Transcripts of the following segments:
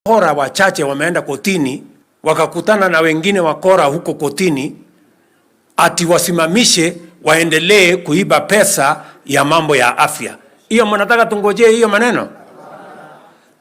Wakora wachache wameenda kotini, wakakutana na wengine wakora huko kotini, ati wasimamishe waendelee kuiba pesa ya mambo ya afya. Hiyo mnataka tungojee hiyo maneno?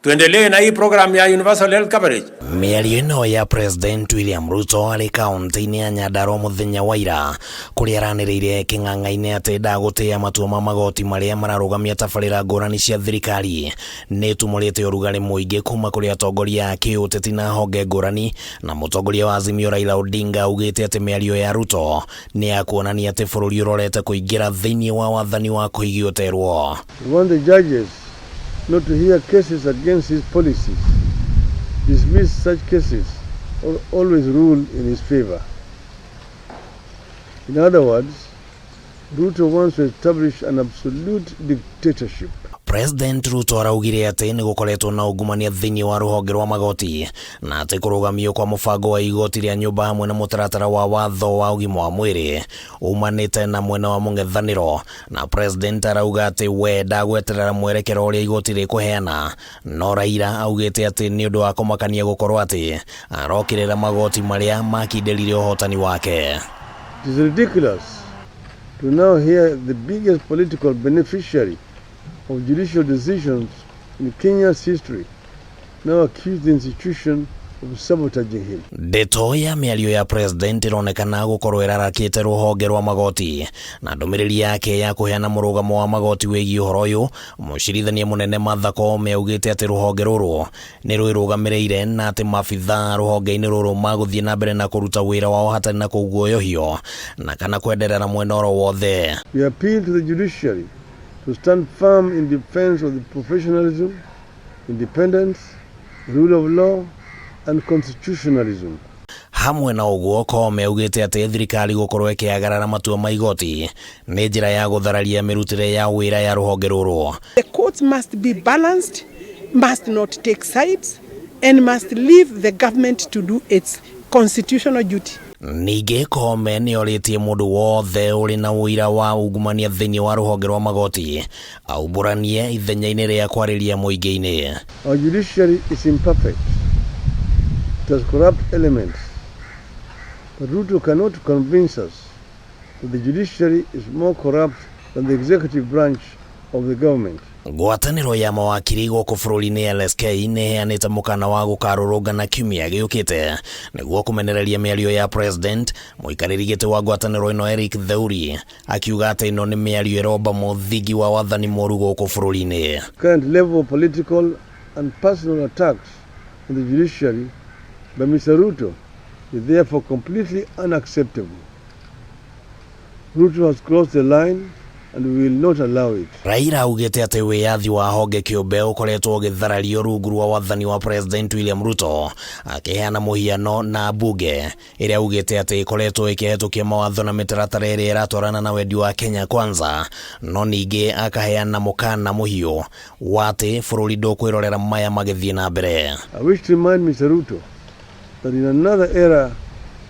Tuendelee na hii program ya universal health coverage. Miario ino ya President William Ruto ari kaunti-ini ya Nyandarua muthenya wa ira kuria araniriire king'ang'a-ini ati ndagutia matua ma magoti maria mararugamia tabarĩra ngũrani cia thirikari ni tumurite urugari muingi kuma kuri atongoria a kiuteti na honge ngũrani, na mutongoria wa Azimio Raila Odinga augite ati miario ya Ruto ni ya kuonania ati bururi urorete kuingira thiini wa wathani wa kuingirwo. Not to hear cases against his policies, dismiss such cases, or always rule in his favor. In other words, Ruto wants to establish an absolute dictatorship. President Ruto araugire ati ni gukoretwo na ungumania thiini wa ruhonge rwa magoti na ati kurugamio kwa mubango wa igoti ria nyumba hamwe na mutaratara wa watho wa ugima wa mwiri umanite na mwena wa mung'ethaniro, na President arauga ati we ndagweterera mwerekero uria igoti rikuheana, no Raila augite ati ni undu wa kumakania gukorwo ati arokirira magoti maria makinderire uhotani wake. It is ridiculous to now hear the biggest political beneficiary of judicial decisions in Kenya's history now accuse the institution of sabotaging him. Ndeto ya miario ya President ironekana gukorwo irarakite ruhonge rwa magoti, na ndumiriri yake ya kuheana murugamo wa magoti wigi uhoro uyu mucirithania munene Martha Koome augite ati ruhonge ruru ni rwirugamirire na ati mabitha ruhonge-ini ruru maguthie na mbere na kuruta wira wao hatari na kuguoyohio na kana kwenderera mwena oro wothe. We appeal to the judiciary to stand firm in defense of the professionalism, independence, rule of law, and constitutionalism. Hamwe na uguo Koome augite ati thirikari gukorwo ikiagarara matua ma igoti ni njira ya guthararia mirutire ya wira ya ruhonge ruru. The courts must be balanced, must not take sides, and must leave the government to do its constitutional duty. Ningĩ Koome ni oritie mundu wothe uri na wira wa ungumania thiini wa ruhonge rwa magoti auburanie ithenya-ini ria kwariria muingi-ini. Our judiciary is imperfect. It has corrupt elements. But Ruto cannot convince us that the judiciary is more corrupt than the executive branch of the government. Ngwatanĩro ya mawakiri gũkũ bũrũri-inĩ LSK nĩheanĩte mũkana wa gũkarũrũngana kiumia gĩũkĩte nĩguo kũmenereria mĩario ya President. Mũikarĩri gĩtĩ wa ngwatanĩro ĩno Eric Theuri akiuga atĩ ĩno nĩ mĩario ĩromba mũthingi wa wathani mũru gũkũ bũrũri-inĩ. Current level of political and personal attacks on the judiciary by Mr. Ruto is therefore completely unacceptable. Ruto has crossed the line and we will not allow it. Raila augite ati wiyathi wa honge kiumbe ukoretwo ugitharario rungu rwa wathani wa President William Ruto, akiheana muhiano na bunge iria augite ati ikoretwo ikihitukia mawatho na mitaratara iria iratwarana na wendi wa Kenya Kwanza, no ningi akaheana mukana muhiu wa ati bururi ndukwirorera maya magithie na mbere. I wish to remind Mr. Ruto that in another era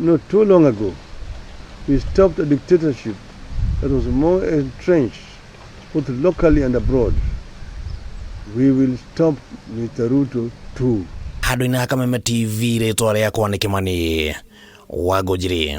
not too long ago we stopped a dictatorship that was more entrenched both locally and abroad. We will stop Mr. Ruto too. Handu-inĩ ha Kameme TV ritwa riakwa ni Kimani wa Gujiri.